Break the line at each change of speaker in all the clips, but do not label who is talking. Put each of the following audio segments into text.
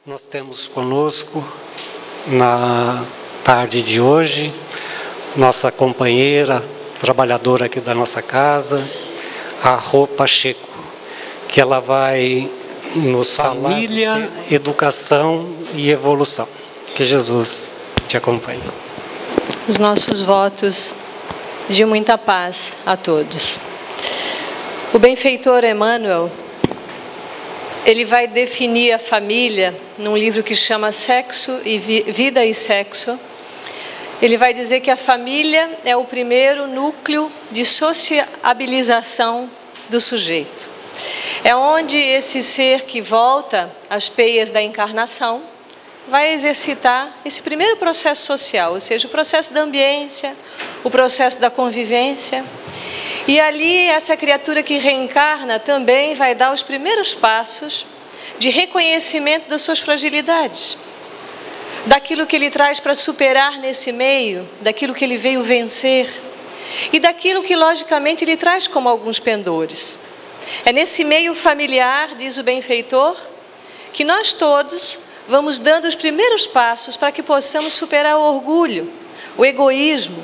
Nós temos conosco, na tarde de hoje, nossa companheira, trabalhadora aqui da nossa casa, a Rô Pacheco, que ela vai nos falar família, educação e evolução. Que Jesus te acompanhe.
Os nossos votos de muita paz a todos. O benfeitor Emmanuel, ele vai definir a família num livro que chama Sexo e Vida e Sexo. Ele vai dizer que a família é o primeiro núcleo de sociabilização do sujeito. É onde esse ser que volta às peias da encarnação vai exercitar esse primeiro processo social, ou seja, o processo da ambiência, o processo da convivência. E ali essa criatura que reencarna também vai dar os primeiros passos de reconhecimento das suas fragilidades, daquilo que ele traz para superar nesse meio, daquilo que ele veio vencer e daquilo que logicamente ele traz como alguns pendores. É nesse meio familiar, diz o benfeitor, que nós todos vamos dando os primeiros passos para que possamos superar o orgulho, o egoísmo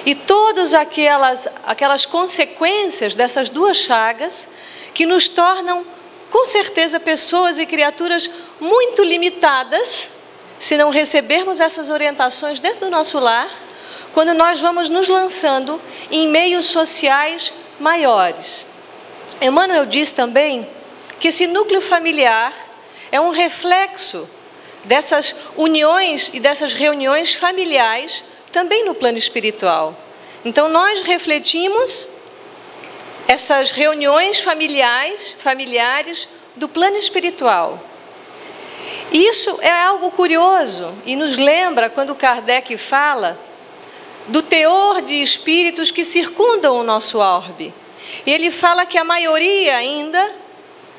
e todas aquelas consequências dessas duas chagas que nos tornam, com certeza, pessoas e criaturas muito limitadas se não recebermos essas orientações dentro do nosso lar, quando nós vamos nos lançando em meios sociais maiores. Emmanuel diz também que esse núcleo familiar é um reflexo dessas uniões e dessas reuniões familiares também no plano espiritual. Então nós refletimos essas reuniões familiares do plano espiritual. E isso é algo curioso e nos lembra quando Kardec fala do teor de espíritos que circundam o nosso orbe. E ele fala que a maioria ainda,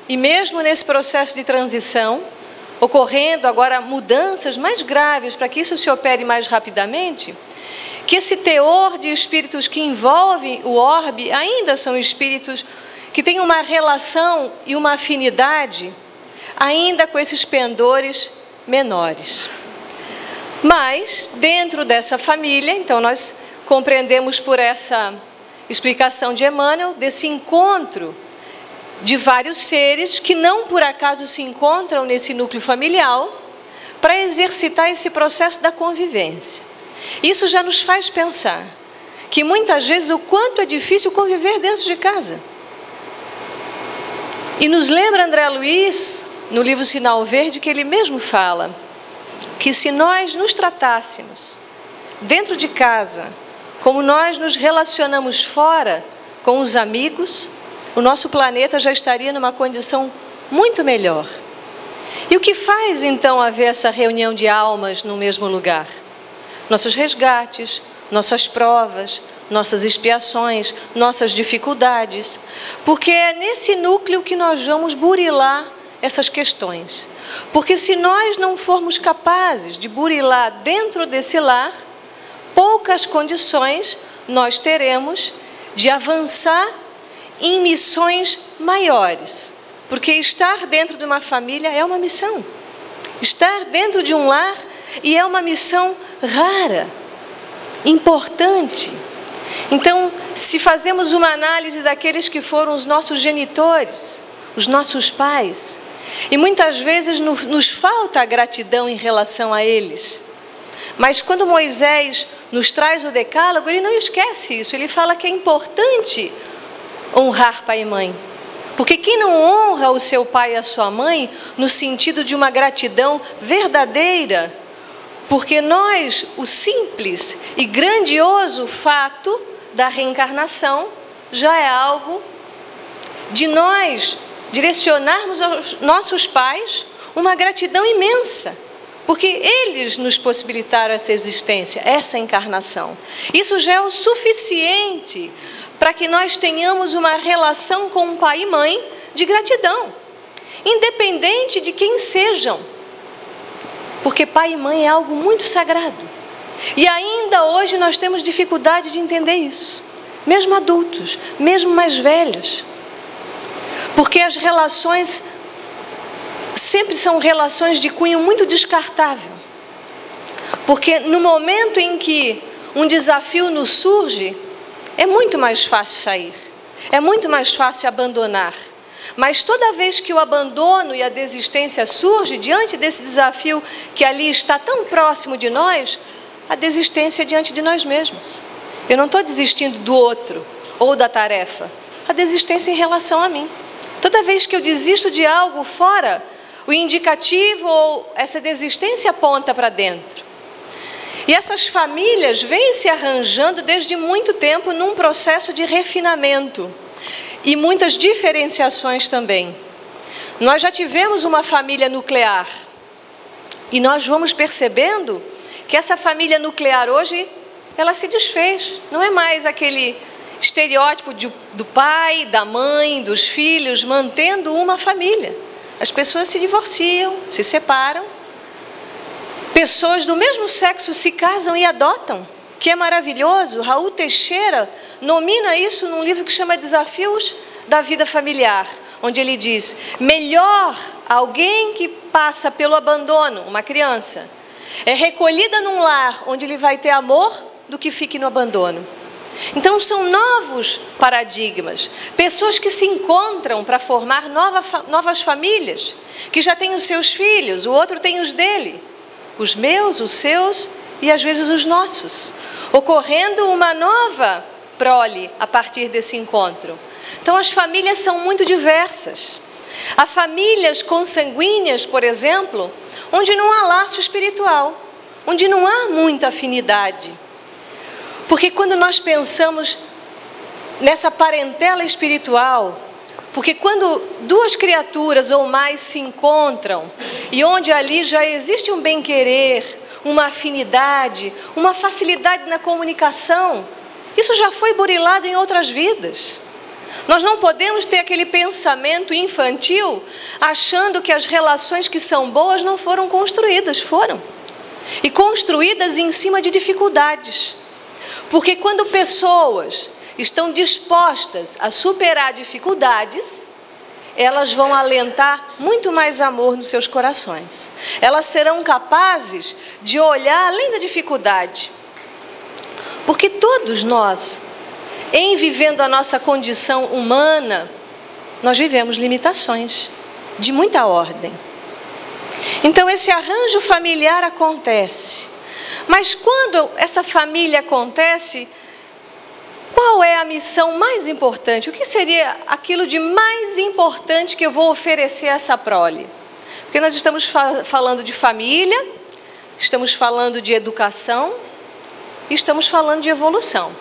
e mesmo nesse processo de transição, ocorrendo agora mudanças mais graves para que isso se opere mais rapidamente, que esse teor de espíritos que envolve o orbe ainda são espíritos que têm uma relação e uma afinidade ainda com esses pendores menores. Mas, dentro dessa família, então nós compreendemos por essa explicação de Emmanuel, desse encontro de vários seres que não por acaso se encontram nesse núcleo familiar para exercitar esse processo da convivência. Isso já nos faz pensar que muitas vezes o quanto é difícil conviver dentro de casa. E nos lembra André Luiz, no livro Sinal Verde, que ele mesmo fala que se nós nos tratássemos dentro de casa como nós nos relacionamos fora com os amigos, o nosso planeta já estaria numa condição muito melhor. E o que faz então haver essa reunião de almas no mesmo lugar? Nossos resgates, nossas provas, nossas expiações, nossas dificuldades, porque é nesse núcleo que nós vamos burilar essas questões. Porque se nós não formos capazes de burilar dentro desse lar, poucas condições nós teremos de avançar em missões maiores. Porque estar dentro de uma família é uma missão. Estar dentro de um lar e é uma missão rara, importante. Então, se fazemos uma análise daqueles que foram os nossos genitores, os nossos pais, e muitas vezes nos falta a gratidão em relação a eles. Mas quando Moisés nos traz o decálogo, ele não esquece isso. Ele fala que é importante honrar pai e mãe. Porque quem não honra o seu pai e a sua mãe, no sentido de uma gratidão verdadeira, porque nós, o simples e grandioso fato da reencarnação, já é algo de nós direcionarmos aos nossos pais uma gratidão imensa. Porque eles nos possibilitaram essa existência, essa encarnação. Isso já é o suficiente para que nós tenhamos uma relação com o pai e mãe de gratidão, independente de quem sejam. Porque pai e mãe é algo muito sagrado. E ainda hoje nós temos dificuldade de entender isso. Mesmo adultos, mesmo mais velhos. Porque as relações sempre são relações de cunho muito descartável. Porque no momento em que um desafio nos surge, é muito mais fácil sair, é muito mais fácil abandonar. Mas toda vez que o abandono e a desistência surge diante desse desafio que ali está tão próximo de nós, a desistência é diante de nós mesmos. Eu não estou desistindo do outro ou da tarefa, a desistência em relação a mim. Toda vez que eu desisto de algo fora, o indicativo ou essa desistência aponta para dentro. E essas famílias vêm se arranjando desde muito tempo num processo de refinamento e muitas diferenciações também. Nós já tivemos uma família nuclear e nós vamos percebendo que essa família nuclear hoje, ela se desfez. Não é mais aquele estereótipo do pai, da mãe, dos filhos, mantendo uma família. As pessoas se divorciam, se separam. Pessoas do mesmo sexo se casam e adotam, que é maravilhoso. Raul Teixeira nomina isso num livro que chama Desafios da Vida Familiar, onde ele diz: melhor alguém que passa pelo abandono, uma criança, é recolhida num lar onde ele vai ter amor, do que fique no abandono. Então são novos paradigmas, pessoas que se encontram para formar novas famílias, que já têm os seus filhos, o outro tem os dele, os meus, os seus e às vezes os nossos, ocorrendo uma nova prole a partir desse encontro. Então as famílias são muito diversas. Há famílias consanguíneas, por exemplo, onde não há laço espiritual, onde não há muita afinidade. Porque quando nós pensamos nessa parentela espiritual, porque quando duas criaturas ou mais se encontram, e onde ali já existe um bem-querer, uma afinidade, uma facilidade na comunicação, isso já foi burilado em outras vidas. Nós não podemos ter aquele pensamento infantil, achando que as relações que são boas não foram construídas, foram. E construídas em cima de dificuldades. Porque quando pessoas estão dispostas a superar dificuldades, elas vão alentar muito mais amor nos seus corações. Elas serão capazes de olhar além da dificuldade. Porque todos nós, em vivendo a nossa condição humana, nós vivemos limitações de muita ordem. Então esse arranjo familiar acontece. Mas quando essa família acontece, qual é a missão mais importante? O que seria aquilo de mais importante que eu vou oferecer a essa prole? Porque nós estamos falando de família, estamos falando de educação e estamos falando de evolução.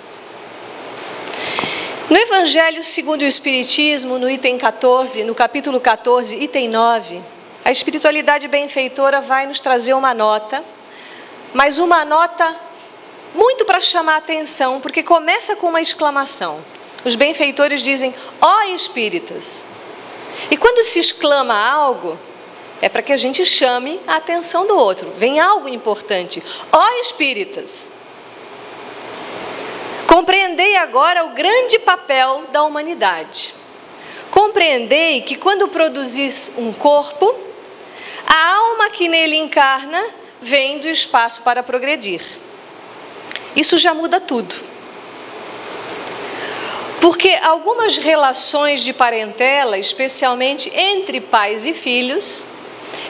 No Evangelho segundo o Espiritismo, no item 14, no capítulo 14, item 9, a espiritualidade benfeitora vai nos trazer uma nota, mas uma nota muito para chamar a atenção, porque começa com uma exclamação. Os benfeitores dizem: ó espíritas. E quando se exclama algo, é para que a gente chame a atenção do outro. Vem algo importante. Ó espíritas. Compreendei agora o grande papel da humanidade. Compreendei que quando produzis um corpo, a alma que nele encarna vem do espaço para progredir. Isso já muda tudo. Porque algumas relações de parentela, especialmente entre pais e filhos,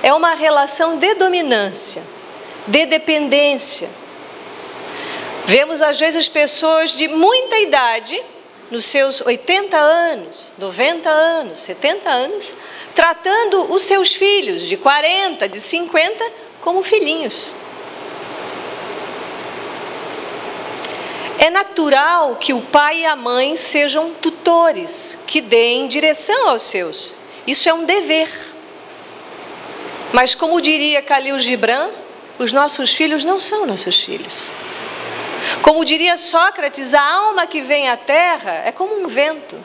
é uma relação de dominância, de dependência. Vemos às vezes pessoas de muita idade, nos seus 80 anos, 90 anos, 70 anos, tratando os seus filhos de 40, de 50, como filhinhos. É natural que o pai e a mãe sejam tutores, que deem direção aos seus. Isso é um dever. Mas como diria Khalil Gibran, os nossos filhos não são nossos filhos. Como diria Sócrates, a alma que vem à terra é como um vento.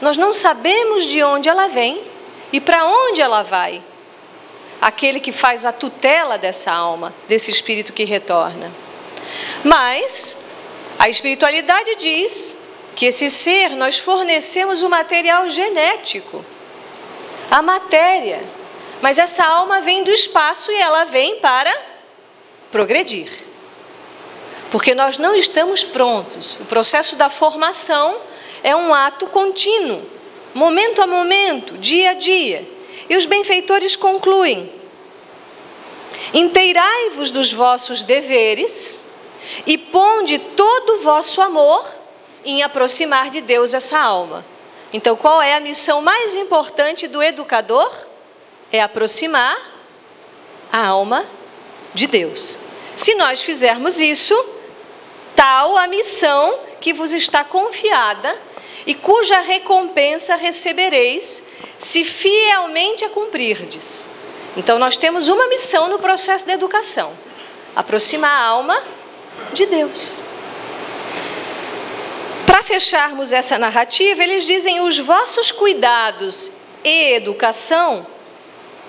Nós não sabemos de onde ela vem e para onde ela vai. Aquele que faz a tutela dessa alma, desse espírito que retorna. Mas a espiritualidade diz que esse ser, nós fornecemos o material genético, a matéria, Mas essa alma vem do espaço e ela vem para progredir. Porque nós não estamos prontos. O processo da formação é um ato contínuo, momento a momento, dia a dia. E os benfeitores concluem: inteirai-vos dos vossos deveres e ponde todo o vosso amor em aproximar de Deus essa alma. Então, qual é a missão mais importante do educador? É aproximar a alma de Deus. Se nós fizermos isso, tal a missão que vos está confiada e cuja recompensa recebereis, se fielmente a cumprirdes. Então, nós temos uma missão no processo de educação: aproximar a alma de Deus. Para fecharmos essa narrativa, eles dizem: os vossos cuidados e educação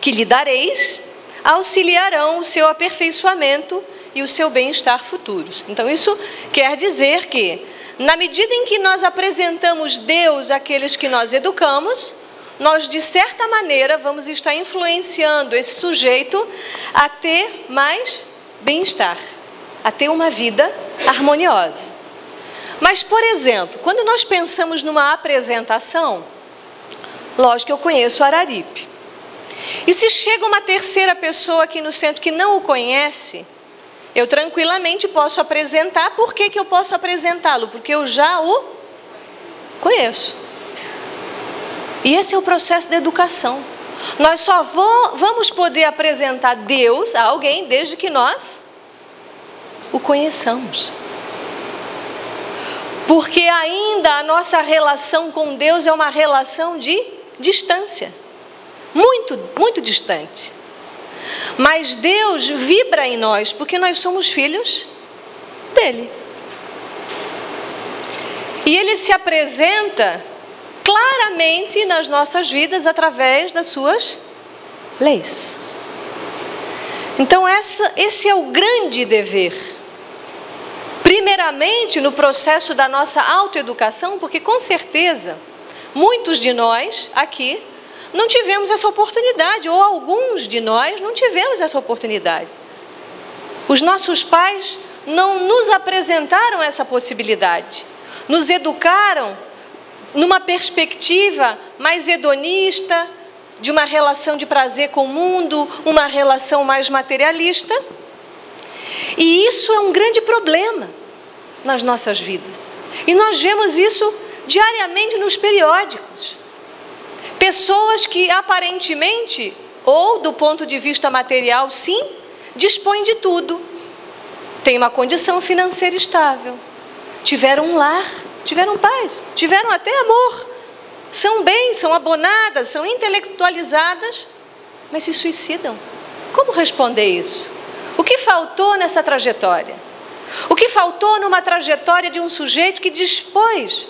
que lhe dareis auxiliarão o seu aperfeiçoamento e o seu bem-estar futuros. Então, isso quer dizer que, na medida em que nós apresentamos Deus àqueles que nós educamos, nós, de certa maneira, vamos estar influenciando esse sujeito a ter mais bem-estar, a ter uma vida harmoniosa. Mas, por exemplo, quando nós pensamos numa apresentação, lógico que eu conheço o Araripe. E se chega uma terceira pessoa aqui no centro que não o conhece, eu tranquilamente posso apresentar. Por que eu posso apresentá-lo? Porque eu já o conheço. E esse é o processo de educação. Nós só vamos poder apresentar Deus a alguém desde que nós o conheçamos. Porque ainda a nossa relação com Deus é uma relação de distância. Muito, muito distante. Mas Deus vibra em nós porque nós somos filhos dele. E ele se apresenta claramente nas nossas vidas através das suas leis. Então esse é o grande dever. Primeiramente no processo da nossa autoeducação, porque com certeza muitos de nós aqui não tivemos essa oportunidade, ou alguns de nós não tivemos essa oportunidade. Os nossos pais não nos apresentaram essa possibilidade, nos educaram numa perspectiva mais hedonista, de uma relação de prazer com o mundo, uma relação mais materialista. E isso é um grande problema nas nossas vidas. E nós vemos isso diariamente nos periódicos. Pessoas que aparentemente, ou do ponto de vista material, sim, dispõem de tudo. Têm uma condição financeira estável, tiveram um lar, tiveram paz, tiveram até amor, são bem, são abonadas, são intelectualizadas, mas se suicidam. Como responder isso? O que faltou nessa trajetória? O que faltou numa trajetória de um sujeito que dispôs,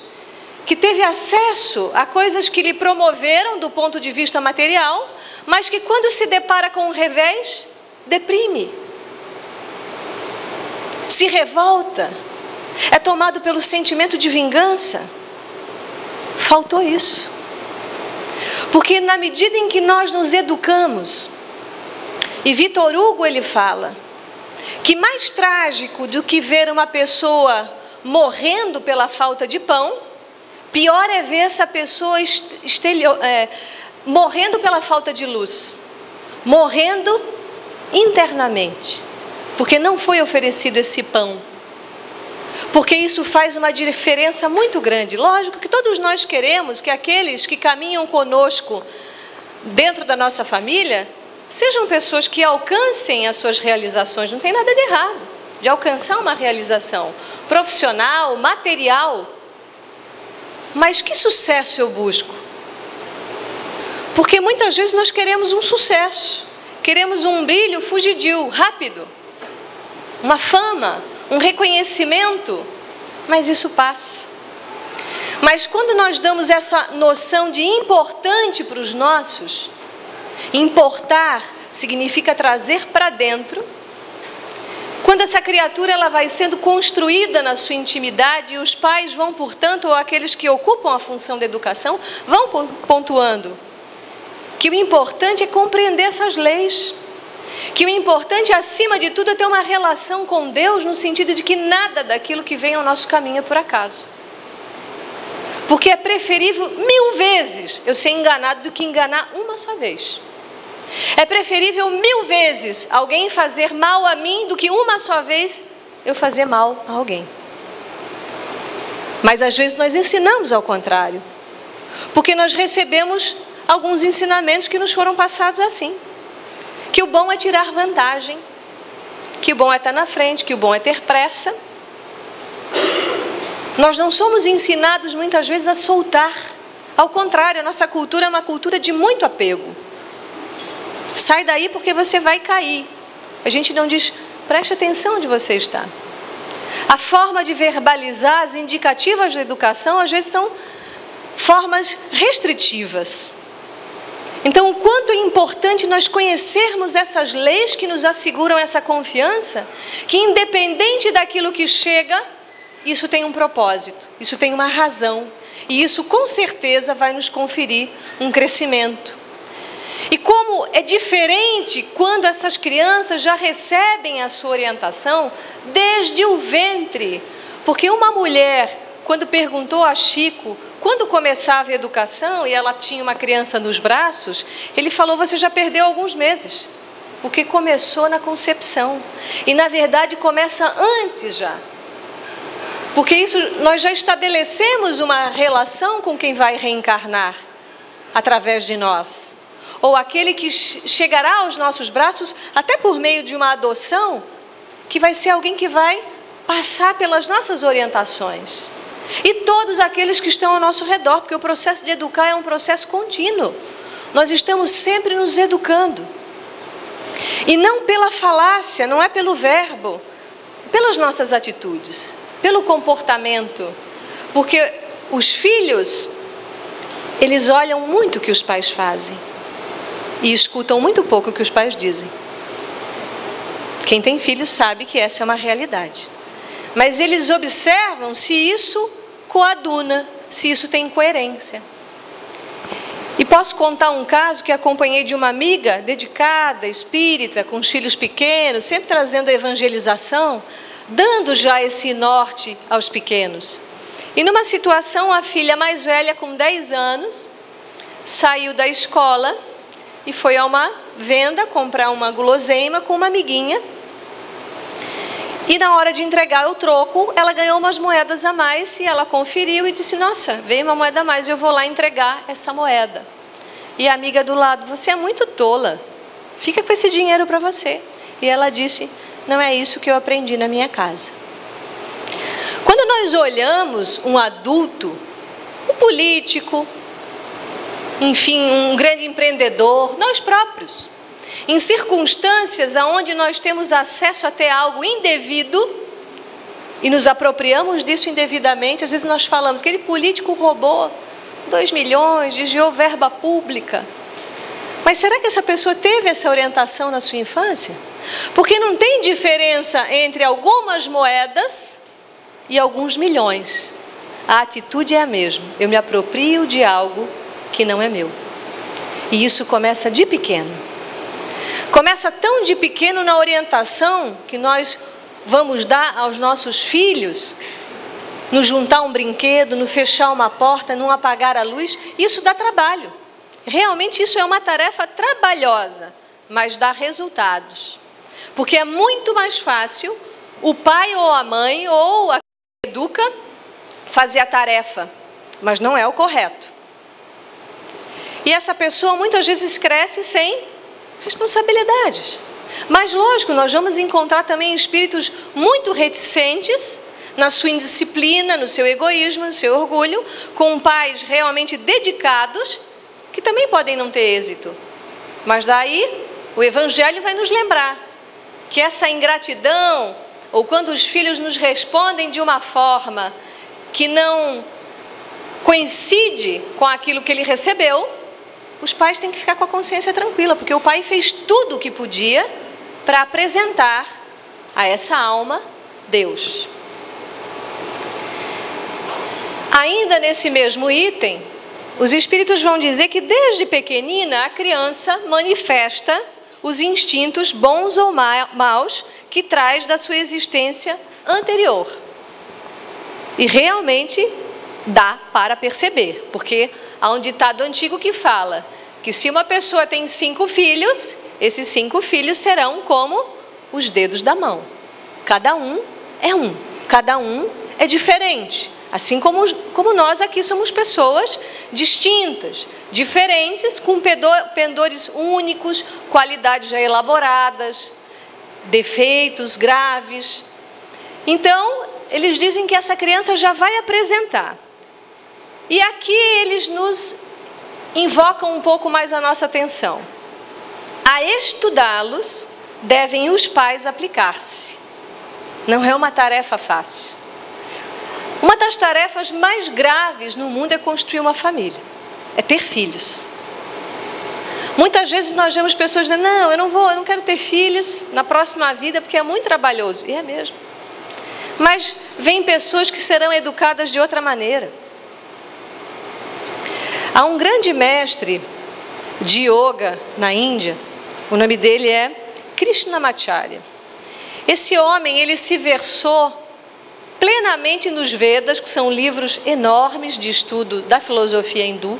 que teve acesso a coisas que lhe promoveram do ponto de vista material, mas que quando se depara com um revés, deprime, se revolta, é tomado pelo sentimento de vingança? Faltou isso. Porque na medida em que nós nos educamos, e Vitor Hugo ele fala que mais trágico do que ver uma pessoa morrendo pela falta de pão, pior é ver essa pessoa morrendo pela falta de luz, morrendo internamente, porque não foi oferecido esse pão. Porque isso faz uma diferença muito grande. Lógico que todos nós queremos que aqueles que caminham conosco dentro da nossa família sejam pessoas que alcancem as suas realizações. Não tem nada de errado de alcançar uma realização profissional, material. Mas que sucesso eu busco? Porque muitas vezes nós queremos um sucesso, queremos um brilho fugidio, rápido, uma fama, um reconhecimento, mas isso passa. Mas quando nós damos essa noção de importante para os nossos, importar significa trazer para dentro. Quando essa criatura ela vai sendo construída na sua intimidade, e os pais vão, portanto, ou aqueles que ocupam a função da educação, vão pontuando que o importante é compreender essas leis, que o importante, acima de tudo, é ter uma relação com Deus, no sentido de que nada daquilo que vem ao nosso caminho é por acaso. Porque é preferível 1000 vezes eu ser enganado do que enganar uma só vez. É preferível 1000 vezes alguém fazer mal a mim do que uma só vez eu fazer mal a alguém. Mas às vezes nós ensinamos ao contrário, porque nós recebemos alguns ensinamentos que nos foram passados assim. Que o bom é tirar vantagem, que o bom é estar na frente, que o bom é ter pressa. Nós não somos ensinados muitas vezes a soltar. Ao contrário, a nossa cultura é uma cultura de muito apego. Sai daí porque você vai cair. A gente não diz, preste atenção onde você está. A forma de verbalizar as indicativas da educação, às vezes, são formas restritivas. Então, o quanto é importante nós conhecermos essas leis que nos asseguram essa confiança, que independente daquilo que chega, isso tem um propósito, isso tem uma razão, e isso com certeza vai nos conferir um crescimento. E como é diferente quando essas crianças já recebem a sua orientação desde o ventre, porque uma mulher, quando perguntou a Chico quando começava a educação e ela tinha uma criança nos braços, ele falou, você já perdeu alguns meses, porque começou na concepção. E na verdade começa antes já. Porque isso nós já estabelecemos uma relação com quem vai reencarnar através de nós. Ou aquele que chegará aos nossos braços, até por meio de uma adoção, que vai ser alguém que vai passar pelas nossas orientações. E todos aqueles que estão ao nosso redor, porque o processo de educar é um processo contínuo. Nós estamos sempre nos educando. E não pela falácia, não é pelo verbo, pelas nossas atitudes, pelo comportamento. Porque os filhos, eles olham muito o que os pais fazem e escutam muito pouco o que os pais dizem. Quem tem filhos sabe que essa é uma realidade. Mas eles observam se isso coaduna, se isso tem coerência. E posso contar um caso que acompanhei de uma amiga dedicada, espírita, com os filhos pequenos, sempre trazendo a evangelização, dando já esse norte aos pequenos. E numa situação, a filha mais velha, com 10 anos, saiu da escola e foi a uma venda comprar uma guloseima com uma amiguinha. E na hora de entregar o troco, ela ganhou umas moedas a mais e ela conferiu e disse, nossa, veio uma moeda a mais, eu vou lá entregar essa moeda. E a amiga do lado, você é muito tola, fica com esse dinheiro para você. E ela disse, não é isso que eu aprendi na minha casa. Quando nós olhamos um adulto, um político, enfim, um grande empreendedor, nós próprios, em circunstâncias onde nós temos acesso a ter algo indevido e nos apropriamos disso indevidamente, às vezes nós falamos que aquele político roubou 2 milhões, desviou verba pública. Mas será que essa pessoa teve essa orientação na sua infância? Porque não tem diferença entre algumas moedas e alguns milhões. A atitude é a mesma. Eu me aproprio de algo que não é meu. E isso começa de pequeno. Começa tão de pequeno na orientação que nós vamos dar aos nossos filhos, no juntar um brinquedo, no fechar uma porta, não apagar a luz. Isso dá trabalho. Realmente isso é uma tarefa trabalhosa, mas dá resultados. Porque é muito mais fácil o pai ou a mãe ou a que educa fazer a tarefa, mas não é o correto. E essa pessoa muitas vezes cresce sem responsabilidades. Mas lógico, nós vamos encontrar também espíritos muito reticentes na sua indisciplina, no seu egoísmo, no seu orgulho, com pais realmente dedicados, que também podem não ter êxito. Mas daí o Evangelho vai nos lembrar que essa ingratidão, ou quando os filhos nos respondem de uma forma que não coincide com aquilo que ele recebeu, os pais têm que ficar com a consciência tranquila, porque o pai fez tudo o que podia para apresentar a essa alma Deus. Ainda nesse mesmo item, os espíritos vão dizer que desde pequenina a criança manifesta os instintos bons ou maus que traz da sua existência anterior. E realmente dá para perceber, porque há um ditado antigo que fala que se uma pessoa tem 5 filhos, esses 5 filhos serão como os dedos da mão. Cada um é um, cada um é diferente. Assim como nós aqui somos pessoas distintas, diferentes, com pendores únicos, qualidades já elaboradas, defeitos graves. Então, eles dizem que essa criança já vai apresentar. E aqui eles nos invocam um pouco mais a nossa atenção. A estudá-los, devem os pais aplicar-se. Não é uma tarefa fácil. Uma das tarefas mais graves no mundo é construir uma família, é ter filhos. Muitas vezes nós vemos pessoas dizendo, não, eu não quero ter filhos na próxima vida porque é muito trabalhoso. E é mesmo. Mas vem pessoas que serão educadas de outra maneira. Há um grande mestre de yoga na Índia, o nome dele é Krishnamacharya. Esse homem, ele se versou plenamente nos Vedas, que são livros enormes de estudo da filosofia hindu.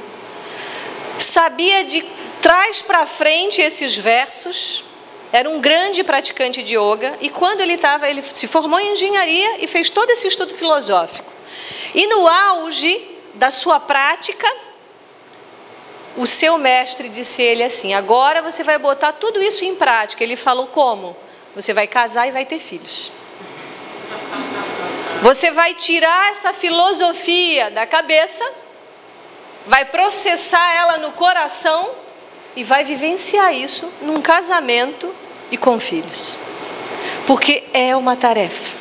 Sabia de trás para frente esses versos, era um grande praticante de yoga, e quando ele se formou em engenharia e fez todo esse estudo filosófico. E no auge da sua prática, o seu mestre disse a ele assim, agora você vai botar tudo isso em prática. Ele falou, como? Você vai casar e vai ter filhos. Você vai tirar essa filosofia da cabeça, vai processar ela no coração e vai vivenciar isso num casamento e com filhos. Porque é uma tarefa.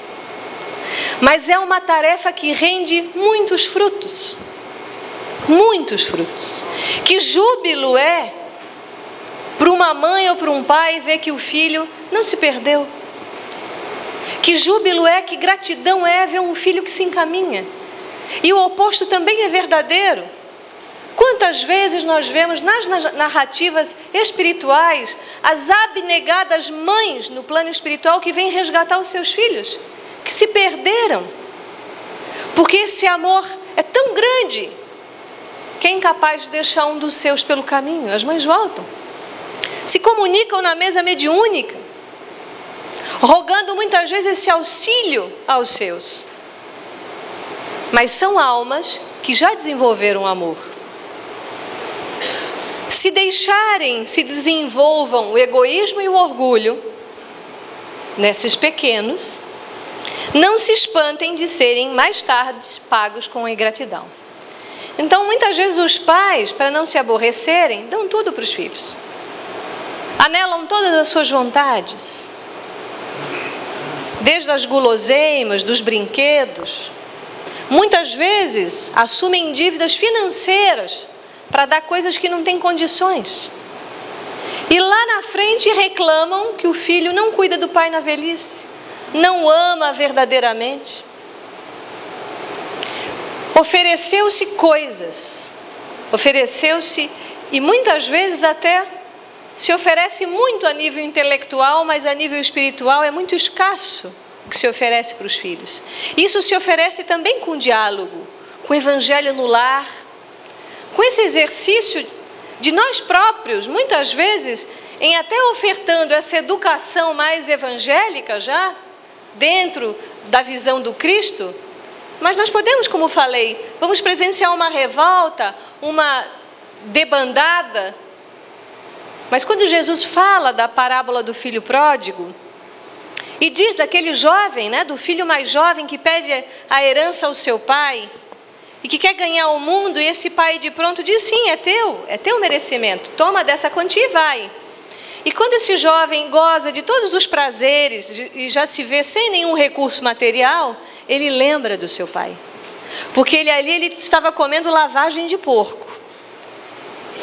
Mas é uma tarefa que rende muitos frutos. Muitos frutos. Que júbilo é para uma mãe ou para um pai ver que o filho não se perdeu. Que júbilo é, que gratidão é ver um filho que se encaminha. E o oposto também é verdadeiro. Quantas vezes nós vemos nas narrativas espirituais as abnegadas mães no plano espiritual que vêm resgatar os seus filhos, que se perderam. Porque esse amor é tão grande que é incapaz de deixar um dos seus pelo caminho. As mães voltam. Se comunicam na mesa mediúnica, rogando muitas vezes esse auxílio aos seus. Mas são almas que já desenvolveram amor. Se deixarem, se desenvolvam o egoísmo e o orgulho nesses pequenos, não se espantem de serem mais tarde pagos com a ingratidão. Então, muitas vezes os pais, para não se aborrecerem, dão tudo para os filhos. Anelam todas as suas vontades. Desde as guloseimas, dos brinquedos. Muitas vezes assumem dívidas financeiras para dar coisas que não têm condições. E lá na frente reclamam que o filho não cuida do pai na velhice, não ama verdadeiramente. Ofereceu-se coisas, ofereceu-se, e muitas vezes até se oferece muito a nível intelectual, mas a nível espiritual é muito escasso o que se oferece para os filhos. Isso se oferece também com diálogo, com o evangelho no lar, com esse exercício de nós próprios, muitas vezes, em até ofertando essa educação mais evangélica já, dentro da visão do Cristo. Mas nós podemos, como falei, vamos presenciar uma revolta, uma debandada. Mas quando Jesus fala da parábola do filho pródigo, e diz daquele jovem, do filho mais jovem que pede a herança ao seu pai, e que quer ganhar o mundo, e esse pai de pronto diz, sim, é teu merecimento, toma dessa quantia e vai. E quando esse jovem goza de todos os prazeres, e já se vê sem nenhum recurso material, ele lembra do seu pai. Porque ele estava comendo lavagem de porco.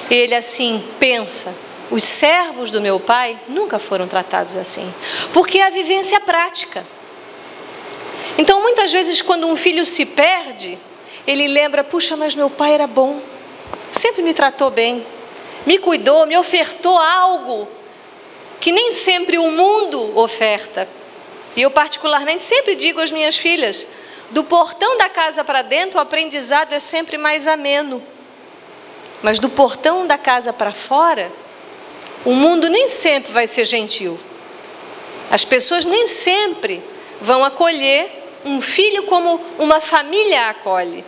Ele assim pensa, os servos do meu pai nunca foram tratados assim. Porque é a vivência prática. Então muitas vezes quando um filho se perde, ele lembra, puxa, mas meu pai era bom. sempre me tratou bem, me cuidou, me ofertou algo que nem sempre o mundo oferta. E eu particularmente sempre digo às minhas filhas, do portão da casa para dentro o aprendizado é sempre mais ameno. Mas do portão da casa para fora, o mundo nem sempre vai ser gentil. As pessoas nem sempre vão acolher um filho como uma família acolhe.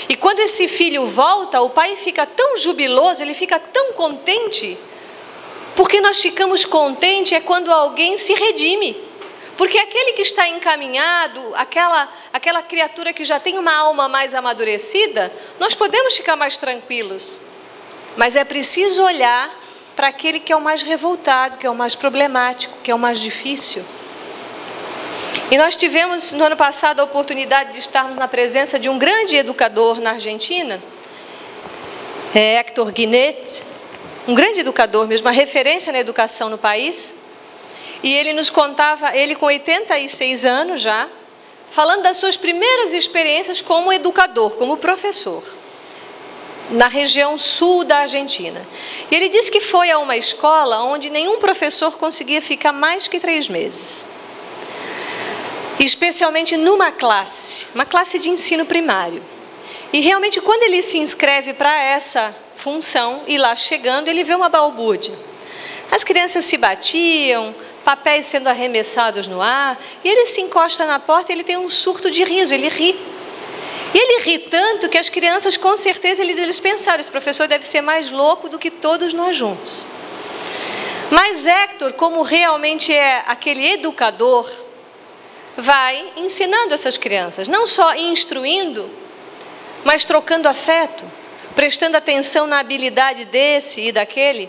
E quando esse filho volta, o pai fica tão jubiloso, ele fica tão contente, porque nós ficamos contentes é quando alguém se redime. Porque aquele que está encaminhado, aquela criatura que já tem uma alma mais amadurecida, nós podemos ficar mais tranquilos. Mas é preciso olhar para aquele que é o mais revoltado, que é o mais problemático, que é o mais difícil. E nós tivemos no ano passado a oportunidade de estarmos na presença de um grande educador na Argentina, Héctor Guinet, um grande educador mesmo, uma referência na educação no país. E ele nos contava, ele com 86 anos já, falando das suas primeiras experiências como educador, como professor, na região sul da Argentina. E ele disse que foi a uma escola onde nenhum professor conseguia ficar mais que 3 meses. Especialmente numa classe, uma classe de ensino primário. E realmente quando ele se inscreve para essa função, e lá chegando, ele vê uma balbúrdia. As crianças se batiam, papéis sendo arremessados no ar, e ele se encosta na porta e ele tem um surto de riso, ele ri. E ele ri tanto que as crianças, com certeza, eles pensaram, esse professor deve ser mais louco do que todos nós juntos. Mas Héctor, como realmente é aquele educador, vai ensinando essas crianças, não só instruindo, mas trocando afeto, prestando atenção na habilidade desse e daquele.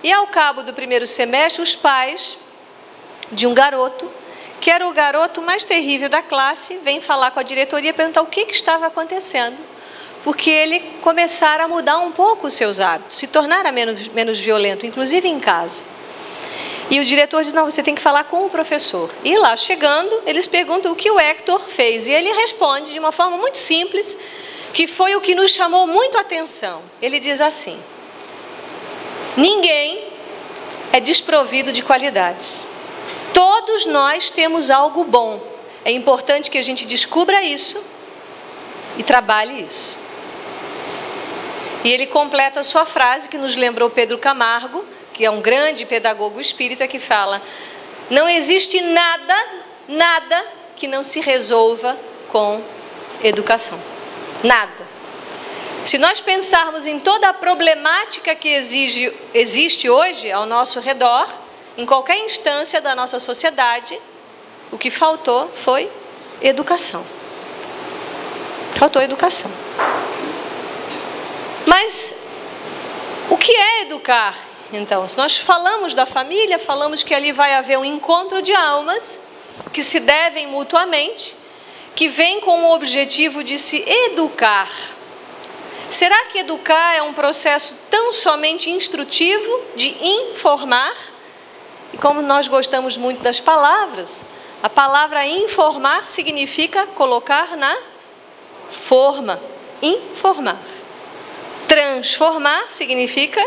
E ao cabo do primeiro semestre, os pais de um garoto, que era o garoto mais terrível da classe, vêm falar com a diretoria e perguntar o que estava acontecendo, porque ele começara a mudar um pouco os seus hábitos, se tornara menos violento, inclusive em casa. E o diretor diz, não, você tem que falar com o professor. E lá chegando, eles perguntam o que o Héctor fez, e ele responde de uma forma muito simples, que foi o que nos chamou muito a atenção. Ele diz assim, ninguém é desprovido de qualidades. Todos nós temos algo bom. É importante que a gente descubra isso e trabalhe isso. E ele completa a sua frase, que nos lembrou Pedro Camargo, que é um grande pedagogo espírita, que fala, não existe nada que não se resolva com educação. Nada. Se nós pensarmos em toda a problemática que existe hoje ao nosso redor, em qualquer instância da nossa sociedade, o que faltou foi educação. Faltou educação. Mas o que é educar? Então, se nós falamos da família, falamos que ali vai haver um encontro de almas que se devem mutuamente, que vem com o objetivo de se educar. Será que educar é um processo tão somente instrutivo, de informar? E como nós gostamos muito das palavras, a palavra informar significa colocar na forma, informar. Transformar significa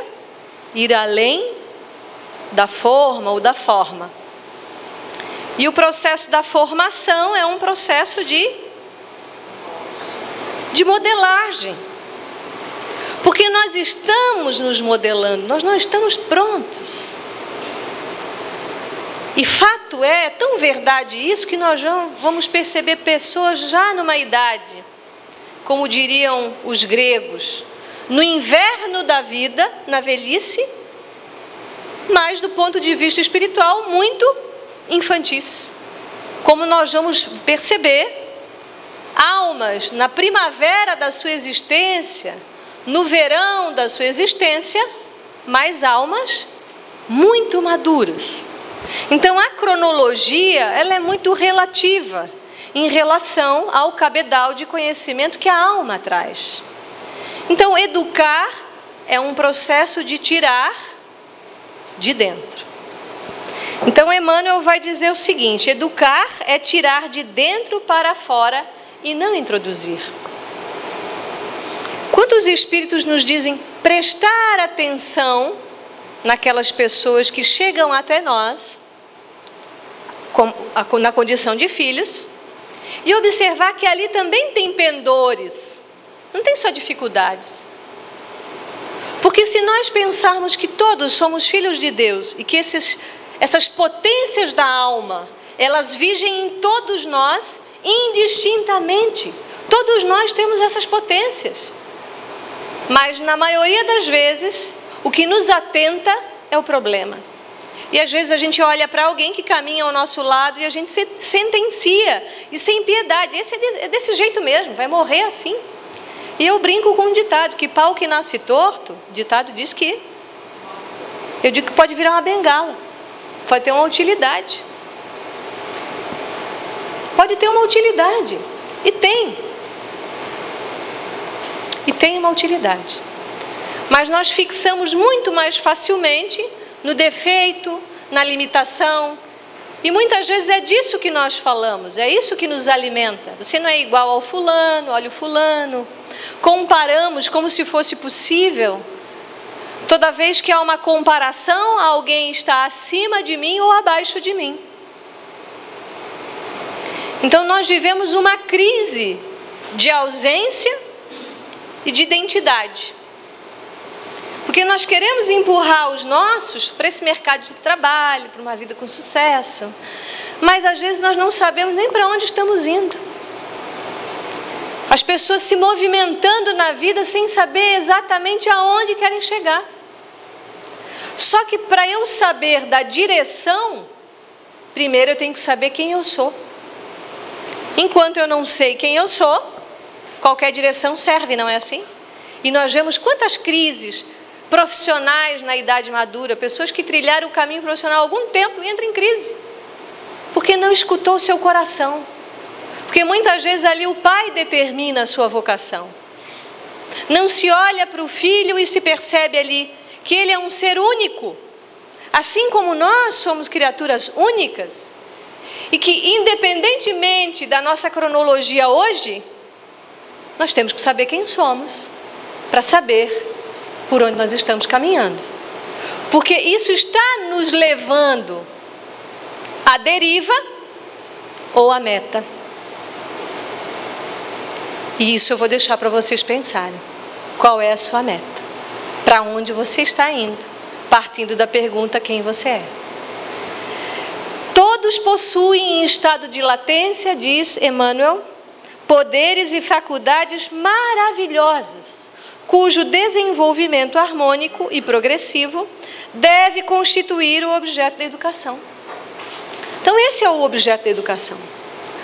ir além da forma ou da forma. E o processo da formação é um processo de modelagem. Porque nós estamos nos modelando, nós não estamos prontos. E fato é tão verdade isso, que nós vamos perceber pessoas já numa idade, como diriam os gregos, no inverno da vida, na velhice, mas do ponto de vista espiritual, muito infantis. Como nós vamos perceber, almas na primavera da sua existência, no verão da sua existência, mas almas muito maduras. Então a cronologia, ela é muito relativa em relação ao cabedal de conhecimento que a alma traz. Então educar é um processo de tirar de dentro. Então Emmanuel vai dizer o seguinte, educar é tirar de dentro para fora e não introduzir. Quando quando os Espíritos nos dizem prestar atenção naquelas pessoas que chegam até nós, na condição de filhos, e observar que ali também tem pendores, não tem só dificuldades. Porque se nós pensarmos que todos somos filhos de Deus e que essas potências da alma, elas vigem em todos nós indistintamente, todos nós temos essas potências. Mas na maioria das vezes, o que nos atenta é o problema. E às vezes a gente olha para alguém que caminha ao nosso lado e a gente se sentencia, e sem piedade. Esse é desse jeito mesmo, vai morrer assim. E eu brinco com um ditado, que pau que nasce torto, o ditado diz que, eu digo que pode virar uma bengala, pode ter uma utilidade. Pode ter uma utilidade, e tem. E tem uma utilidade. Mas nós fixamos muito mais facilmente no defeito, na limitação. E muitas vezes é disso que nós falamos, é isso que nos alimenta. Você não é igual ao fulano, olha o fulano. Comparamos como se fosse possível. Toda vez que há uma comparação, alguém está acima de mim ou abaixo de mim. Então nós vivemos uma crise de ausência e de identidade. Porque nós queremos empurrar os nossos para esse mercado de trabalho, para uma vida com sucesso. Mas às vezes nós não sabemos nem para onde estamos indo. As pessoas se movimentando na vida sem saber exatamente aonde querem chegar. Só que para eu saber da direção, primeiro eu tenho que saber quem eu sou. Enquanto eu não sei quem eu sou, qualquer direção serve, não é assim? E nós vemos quantas crises profissionais na idade madura, pessoas que trilharam o caminho profissional há algum tempo e entram em crise, porque não escutou o seu coração. Porque muitas vezes ali o pai determina a sua vocação. Não se olha para o filho e se percebe ali que ele é um ser único, assim como nós somos criaturas únicas, e que independentemente da nossa cronologia hoje, nós temos que saber quem somos, para saber por onde nós estamos caminhando. Porque isso está nos levando à deriva ou à meta. E isso eu vou deixar para vocês pensarem. Qual é a sua meta? Para onde você está indo? Partindo da pergunta quem você é. Todos possuem em estado de latência, diz Emmanuel, poderes e faculdades maravilhosas, cujo desenvolvimento harmônico e progressivo deve constituir o objeto da educação. Então esse é o objeto da educação.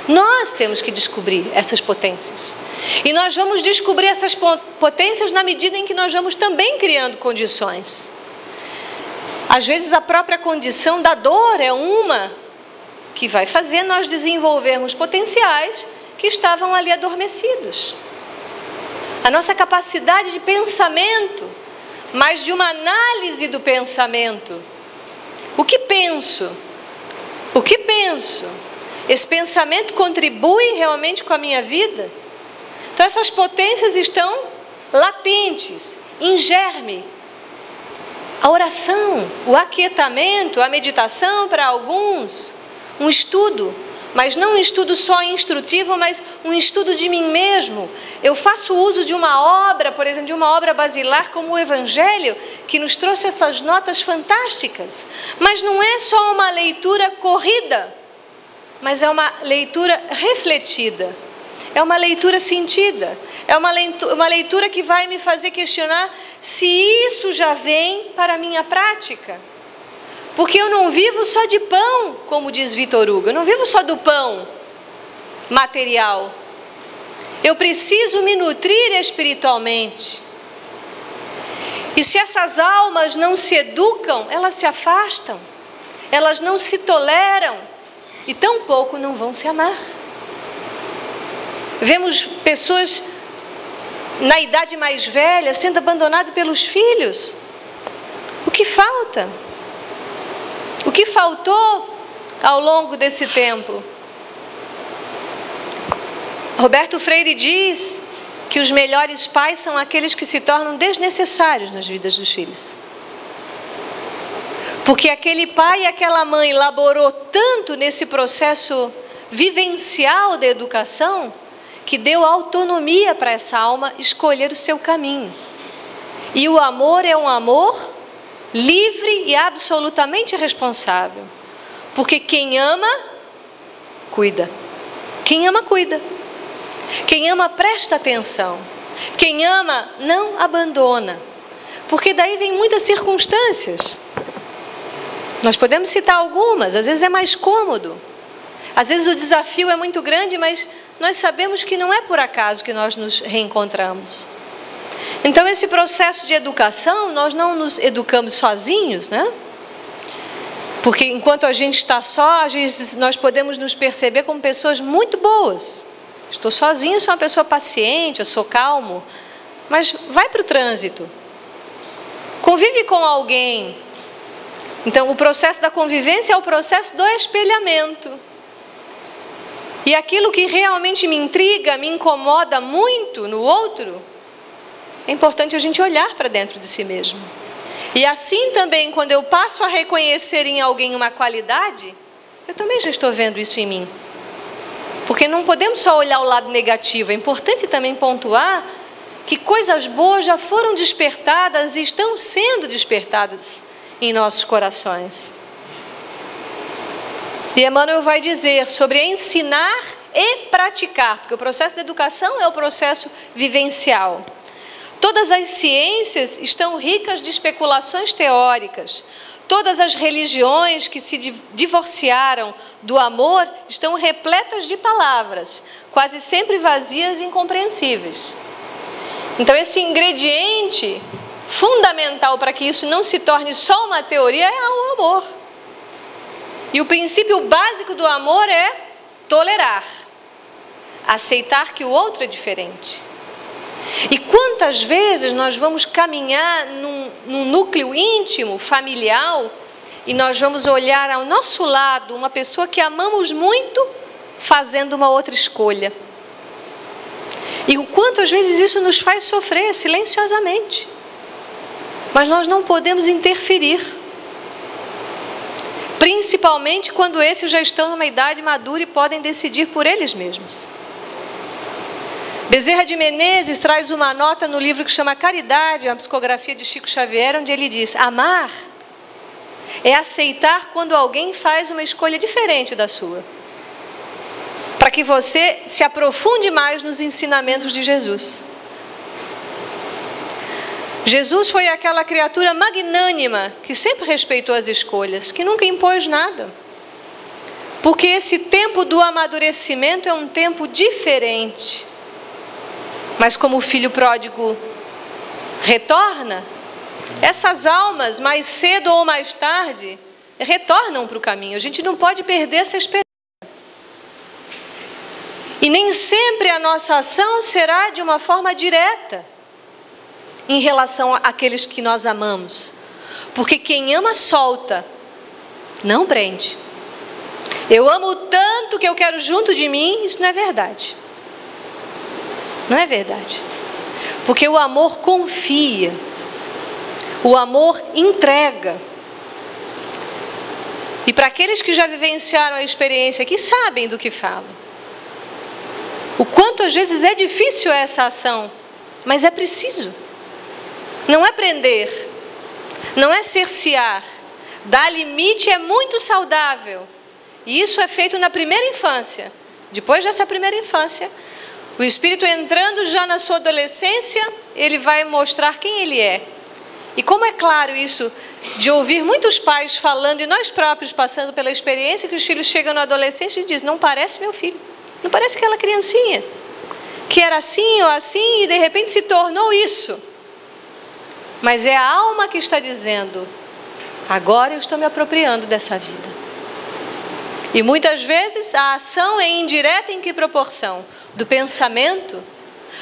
Nós temos que descobrir essas potências. E nós vamos descobrir essas potências na medida em que nós vamos também criando condições. Às vezes a própria condição da dor é uma que vai fazer nós desenvolvermos potenciais que estavam ali adormecidos. A nossa capacidade de pensamento, mas de uma análise do pensamento. O que penso? O que penso? Esse pensamento contribui realmente com a minha vida? Então essas potências estão latentes, em germe. A oração, o aquietamento, a meditação para alguns, um estudo, mas não um estudo só instrutivo, mas um estudo de mim mesmo. Eu faço uso de uma obra, por exemplo, de uma obra basilar como o Evangelho, que nos trouxe essas notas fantásticas. Mas não é só uma leitura corrida, mas é uma leitura refletida, é uma leitura sentida, é uma leitura que vai me fazer questionar se isso já vem para a minha prática. Porque eu não vivo só de pão, como diz Vitor Hugo, eu não vivo só do pão material. Eu preciso me nutrir espiritualmente. E se essas almas não se educam, elas se afastam, elas não se toleram e tampouco não vão se amar. Vemos pessoas na idade mais velha sendo abandonadas pelos filhos. O que falta? O que faltou ao longo desse tempo? Roberto Freire diz que os melhores pais são aqueles que se tornam desnecessários nas vidas dos filhos. Porque aquele pai e aquela mãe laborou tanto nesse processo vivencial da educação, que deu autonomia para essa alma escolher o seu caminho. E o amor é um amor livre e absolutamente responsável. Porque quem ama, cuida. Quem ama, cuida. Quem ama, presta atenção. Quem ama, não abandona. Porque daí vem muitas circunstâncias. Nós podemos citar algumas, às vezes é mais cômodo. Às vezes o desafio é muito grande, mas nós sabemos que não é por acaso que nós nos reencontramos. Então, esse processo de educação, nós não nos educamos sozinhos, né? Porque enquanto a gente está só, às vezes nós podemos nos perceber como pessoas muito boas. Estou sozinho, sou uma pessoa paciente, eu sou calmo. Mas vai para o trânsito. Convive com alguém. Então, o processo da convivência é o processo do espelhamento. E aquilo que realmente me intriga, me incomoda muito no outro, é importante a gente olhar para dentro de si mesmo. E assim também, quando eu passo a reconhecer em alguém uma qualidade, eu também já estou vendo isso em mim. Porque não podemos só olhar o lado negativo, é importante também pontuar que coisas boas já foram despertadas e estão sendo despertadas em nossos corações. E Emmanuel vai dizer sobre ensinar e praticar, porque o processo da educação é o processo vivencial. Todas as ciências estão ricas de especulações teóricas. Todas as religiões que se divorciaram do amor estão repletas de palavras, quase sempre vazias e incompreensíveis. Então, esse ingrediente fundamental para que isso não se torne só uma teoria é o amor. E o princípio básico do amor é tolerar, aceitar que o outro é diferente. E quantas vezes nós vamos caminhar num núcleo íntimo, familiar, e nós vamos olhar ao nosso lado uma pessoa que amamos muito, fazendo uma outra escolha. E o quanto às vezes isso nos faz sofrer silenciosamente. Mas nós não podemos interferir. Principalmente quando esses já estão numa idade madura e podem decidir por eles mesmos. Bezerra de Menezes traz uma nota no livro que chama Caridade, uma psicografia de Chico Xavier, onde ele diz: amar é aceitar quando alguém faz uma escolha diferente da sua, para que você se aprofunde mais nos ensinamentos de Jesus. Jesus foi aquela criatura magnânima que sempre respeitou as escolhas, que nunca impôs nada. Porque esse tempo do amadurecimento é um tempo diferente. Mas como o filho pródigo retorna, essas almas, mais cedo ou mais tarde, retornam para o caminho. A gente não pode perder essa esperança. E nem sempre a nossa ação será de uma forma direta em relação àqueles que nós amamos. Porque quem ama solta, não prende. Eu amo tanto que eu quero junto de mim, isso não é verdade. Não é verdade. Porque o amor confia. O amor entrega. E para aqueles que já vivenciaram a experiência aqui, sabem do que falam. O quanto às vezes é difícil essa ação, mas é preciso. Não é prender, não é cercear. Dar limite é muito saudável. E isso é feito na primeira infância. Depois dessa primeira infância, o espírito entrando já na sua adolescência, ele vai mostrar quem ele é. E como é claro isso, de ouvir muitos pais falando, e nós próprios passando pela experiência, que os filhos chegam na adolescência e dizem: não parece meu filho, não parece aquela criancinha, que era assim ou assim e de repente se tornou isso. Mas é a alma que está dizendo: agora eu estou me apropriando dessa vida. E muitas vezes a ação é indireta em que proporção? Do pensamento,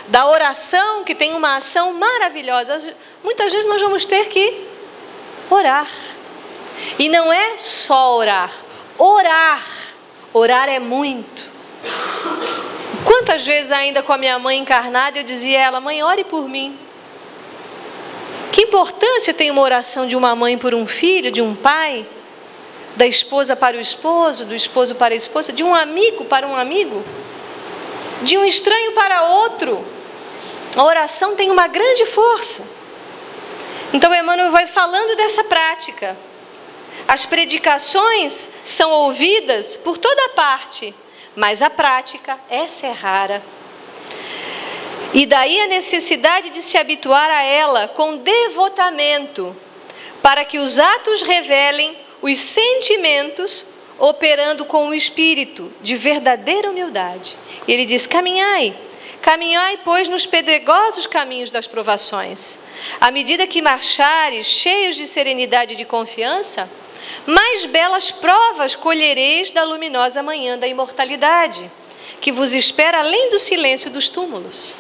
da oração, que tem uma ação maravilhosa. Muitas vezes nós vamos ter que orar. E não é só orar. Orar. Orar é muito. Quantas vezes ainda com a minha mãe encarnada eu dizia a ela: mãe, ore por mim. Que importância tem uma oração de uma mãe por um filho, de um pai, da esposa para o esposo, do esposo para a esposa, de um amigo para um amigo, de um estranho para outro. A oração tem uma grande força. Então Emmanuel vai falando dessa prática. As predicações são ouvidas por toda parte, mas a prática, essa é rara. E daí a necessidade de se habituar a ela com devotamento, para que os atos revelem os sentimentos, operando com o espírito de verdadeira humildade. E ele diz: caminhai, caminhai, pois, nos pedregosos caminhos das provações. À medida que marchares cheios de serenidade e de confiança, mais belas provas colhereis da luminosa manhã da imortalidade, que vos espera além do silêncio dos túmulos.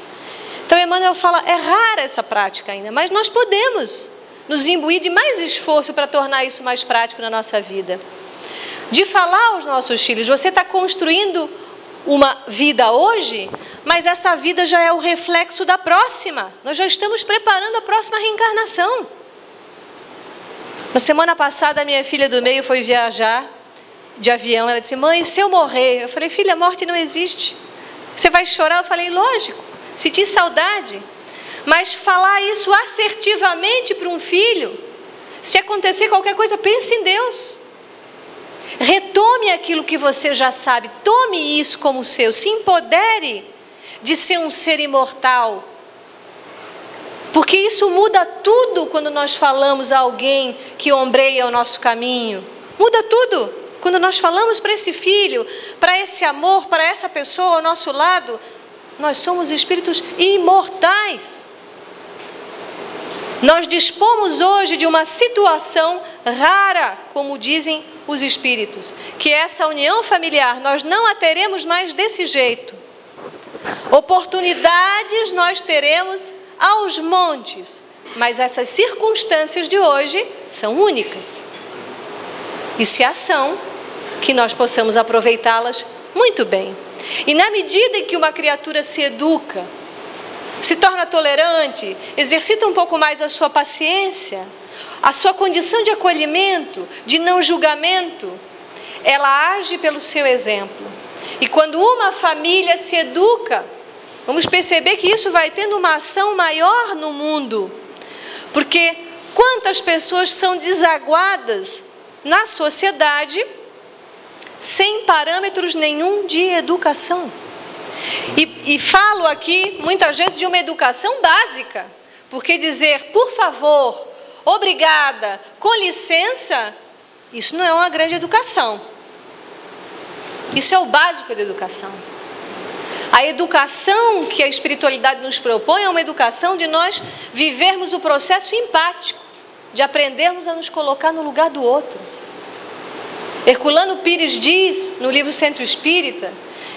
Então Emmanuel fala, é rara essa prática ainda, mas nós podemos nos imbuir de mais esforço para tornar isso mais prático na nossa vida. De falar aos nossos filhos: você está construindo uma vida hoje, mas essa vida já é o reflexo da próxima. Nós já estamos preparando a próxima reencarnação. Na semana passada, a minha filha do meio foi viajar de avião. Ela disse: mãe, se eu morrer? Eu falei: filha, a morte não existe. Você vai chorar? Eu falei: lógico, sentir saudade. Mas falar isso assertivamente para um filho, se acontecer qualquer coisa, pense em Deus. Retome aquilo que você já sabe, tome isso como seu, se empodere de ser um ser imortal. Porque isso muda tudo quando nós falamos a alguém que ombreia o nosso caminho. Muda tudo quando nós falamos para esse filho, para esse amor, para essa pessoa ao nosso lado. Nós somos espíritos imortais. Nós dispomos hoje de uma situação rara, como dizem os espíritos, que essa união familiar nós não a teremos mais desse jeito. Oportunidades nós teremos aos montes, mas essas circunstâncias de hoje são únicas. E se a são, que nós possamos aproveitá-las muito bem. E na medida em que uma criatura se educa, se torna tolerante, exercita um pouco mais a sua paciência, a sua condição de acolhimento, de não julgamento, ela age pelo seu exemplo. E quando uma família se educa, vamos perceber que isso vai tendo uma ação maior no mundo. Porque quantas pessoas são desaguadas na sociedade sem parâmetros nenhum de educação. E falo aqui muitas vezes de uma educação básica, porque dizer por favor, obrigada, com licença, isso não é uma grande educação. Isso é o básico da educação. A educação que a espiritualidade nos propõe é uma educação de nós vivermos o processo empático, de aprendermos a nos colocar no lugar do outro. Herculano Pires diz, no livro Centro Espírita,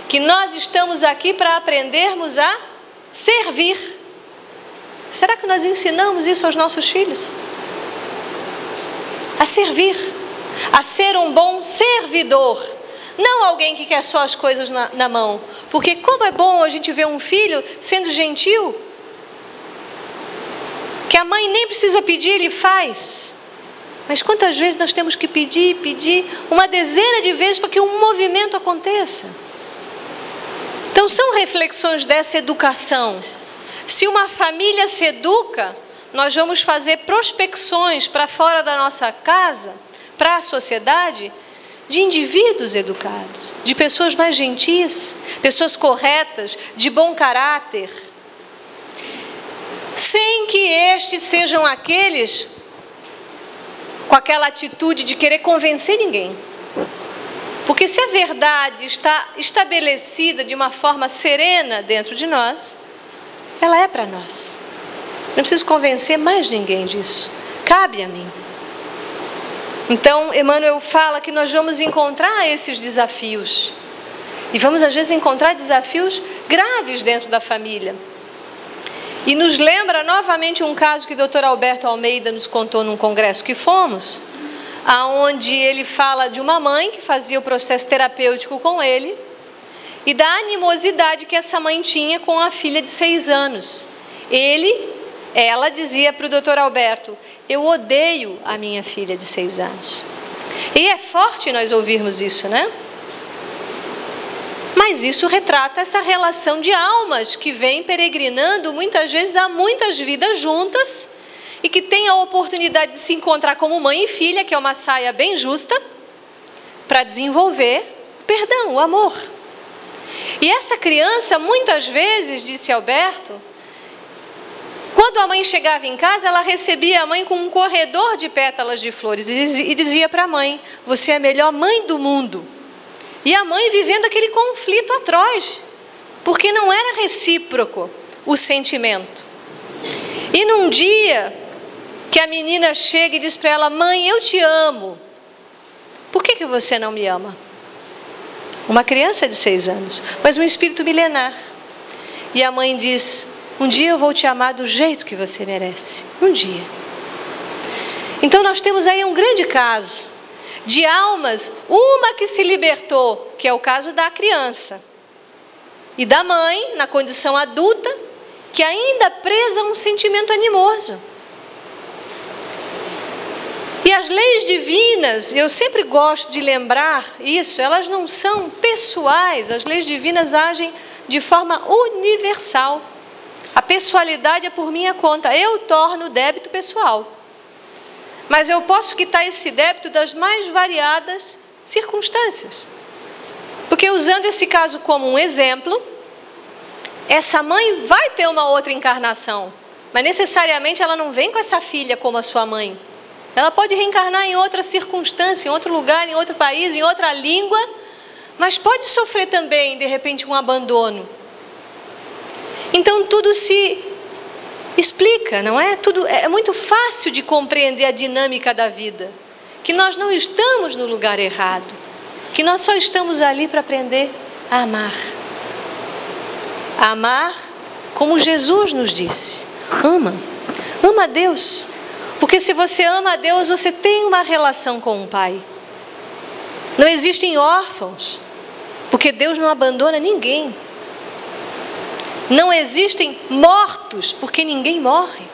que nós estamos aqui para aprendermos a servir. Será que nós ensinamos isso aos nossos filhos? A servir, a ser um bom servidor, não alguém que quer só as coisas na mão. Porque como é bom a gente ver um filho sendo gentil, que a mãe nem precisa pedir, ele faz. Mas quantas vezes nós temos que pedir, uma dezena de vezes para que um movimento aconteça? Então são reflexões dessa educação. Se uma família se educa, nós vamos fazer prospecções para fora da nossa casa, para a sociedade, de indivíduos educados, de pessoas mais gentis, pessoas corretas, de bom caráter, sem que estes sejam aqueles com aquela atitude de querer convencer ninguém. Porque se a verdade está estabelecida de uma forma serena dentro de nós, ela é para nós. Não preciso convencer mais ninguém disso. Cabe a mim. Então, Emmanuel fala que nós vamos encontrar esses desafios. E vamos, às vezes, encontrar desafios graves dentro da família. E nos lembra novamente um caso que o Dr. Alberto Almeida nos contou num congresso que fomos, aonde ele fala de uma mãe que fazia o processo terapêutico com ele, e da animosidade que essa mãe tinha com a filha de 6 anos. Ela dizia para o Dr. Alberto: eu odeio a minha filha de 6 anos. E é forte nós ouvirmos isso, né? Mas isso retrata essa relação de almas que vem peregrinando muitas vezes há muitas vidas juntas e que tem a oportunidade de se encontrar como mãe e filha, que é uma saia bem justa, para desenvolver o perdão, o amor. E essa criança, muitas vezes, disse Alberto, quando a mãe chegava em casa, ela recebia a mãe com um corredor de pétalas de flores e dizia para a mãe: você é a melhor mãe do mundo. E a mãe vivendo aquele conflito atroz, porque não era recíproco o sentimento. E num dia que a menina chega e diz para ela: mãe, eu te amo. Por que você não me ama? Uma criança de 6 anos, mas um espírito milenar. E a mãe diz: um dia eu vou te amar do jeito que você merece. Um dia. Então nós temos aí um grande caso de almas, uma que se libertou, que é o caso da criança, e da mãe, na condição adulta, que ainda presa a um sentimento animoso. E as leis divinas, eu sempre gosto de lembrar isso, elas não são pessoais, as leis divinas agem de forma universal. A pessoalidade é por minha conta, eu torno o débito pessoal. Mas eu posso quitar esse débito das mais variadas circunstâncias. Porque usando esse caso como um exemplo, essa mãe vai ter uma outra encarnação, mas necessariamente ela não vem com essa filha como a sua mãe. Ela pode reencarnar em outra circunstância, em outro lugar, em outro país, em outra língua, mas pode sofrer também, de repente, um abandono. Então tudo se explica, não é? Tudo é muito fácil de compreender a dinâmica da vida, que nós não estamos no lugar errado, que nós só estamos ali para aprender a amar. A amar como Jesus nos disse. Ama a Deus, porque se você ama a Deus, você tem uma relação com o Pai. Não existem órfãos, porque Deus não abandona ninguém. Não existem mortos, porque ninguém morre.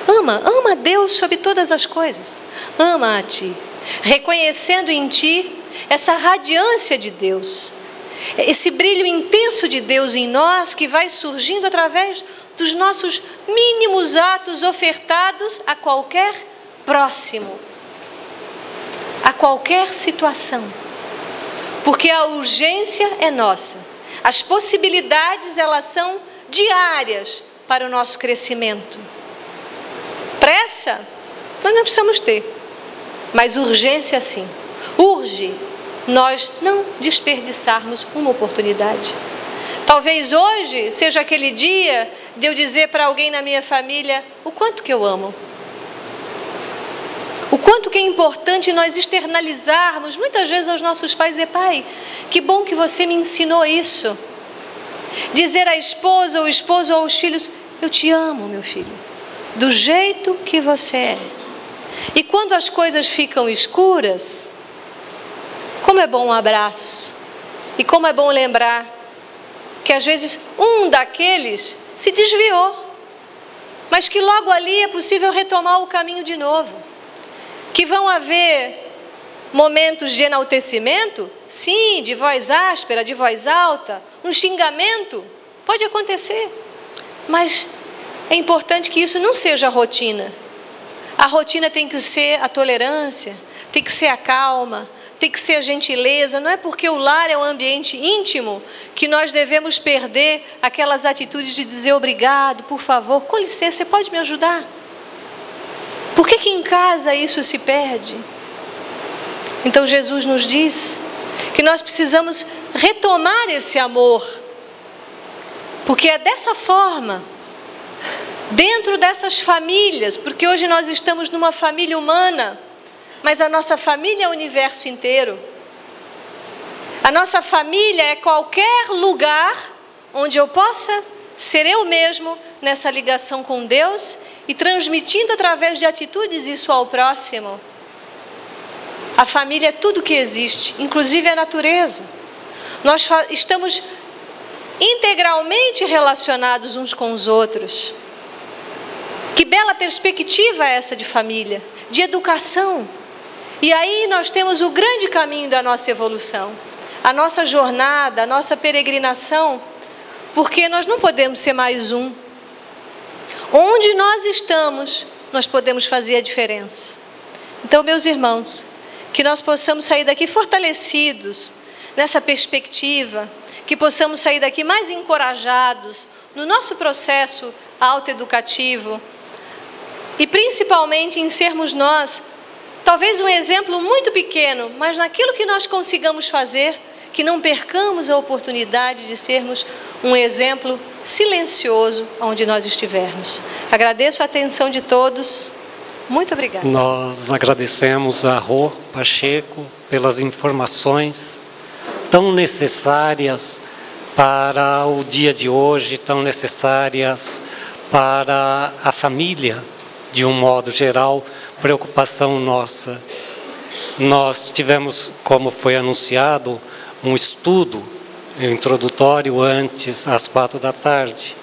Ama a Deus sobre todas as coisas. Ama a Ti, reconhecendo em Ti essa radiância de Deus, esse brilho intenso de Deus em nós, que vai surgindo através dos nossos mínimos atos ofertados a qualquer próximo, a qualquer situação. Porque a urgência é nossa. As possibilidades, elas são diárias para o nosso crescimento. Pressa, nós não precisamos ter, mas urgência sim. Urge nós não desperdiçarmos uma oportunidade. Talvez hoje seja aquele dia de eu dizer para alguém na minha família o quanto que eu amo. O quanto que é importante nós externalizarmos, muitas vezes aos nossos pais, dizer: pai, que bom que você me ensinou isso. Dizer à esposa ou esposo ou aos filhos: eu te amo, meu filho, do jeito que você é. E quando as coisas ficam escuras, como é bom um abraço. E como é bom lembrar que às vezes um daqueles se desviou, mas que logo ali é possível retomar o caminho de novo. Que vão haver momentos de enaltecimento, sim, de voz áspera, de voz alta, um xingamento, pode acontecer, mas é importante que isso não seja a rotina. A rotina tem que ser a tolerância, tem que ser a calma, tem que ser a gentileza. Não é porque o lar é um ambiente íntimo que nós devemos perder aquelas atitudes de dizer obrigado, por favor, com licença, você pode me ajudar? Por que em casa isso se perde? Então Jesus nos diz que nós precisamos retomar esse amor, porque é dessa forma, dentro dessas famílias, porque hoje nós estamos numa família humana, mas a nossa família é o universo inteiro. A nossa família é qualquer lugar onde eu possa ser eu mesmo nessa ligação com Deus e transmitindo através de atitudes isso ao próximo. A família é tudo que existe, inclusive a natureza. Nós estamos integralmente relacionados uns com os outros. Que bela perspectiva é essa de família, de educação. E aí nós temos o grande caminho da nossa evolução, a nossa jornada, a nossa peregrinação, porque nós não podemos ser mais um. Onde nós estamos, nós podemos fazer a diferença. Então, meus irmãos, que nós possamos sair daqui fortalecidos nessa perspectiva, que possamos sair daqui mais encorajados no nosso processo autoeducativo e principalmente em sermos nós, talvez um exemplo muito pequeno, mas naquilo que nós consigamos fazer, que não percamos a oportunidade de sermos um exemplo silencioso onde nós estivermos. Agradeço a atenção de todos. Muito obrigada.
Nós agradecemos a Rô Pacheco pelas informações tão necessárias para o dia de hoje, tão necessárias para a família, de um modo geral, preocupação nossa. Nós tivemos, como foi anunciado, um estudo introdutório antes, às 16h.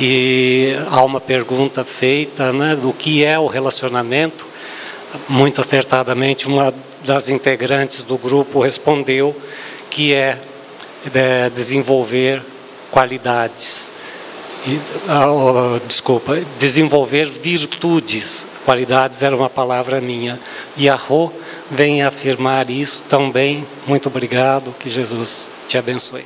E há uma pergunta feita, né, do que é o relacionamento. Muito acertadamente, uma das integrantes do grupo respondeu que é desenvolver qualidades. Desenvolver virtudes. Qualidades era uma palavra minha. E a Rô vem afirmar isso tão bem. Muito obrigado, que Jesus te abençoe.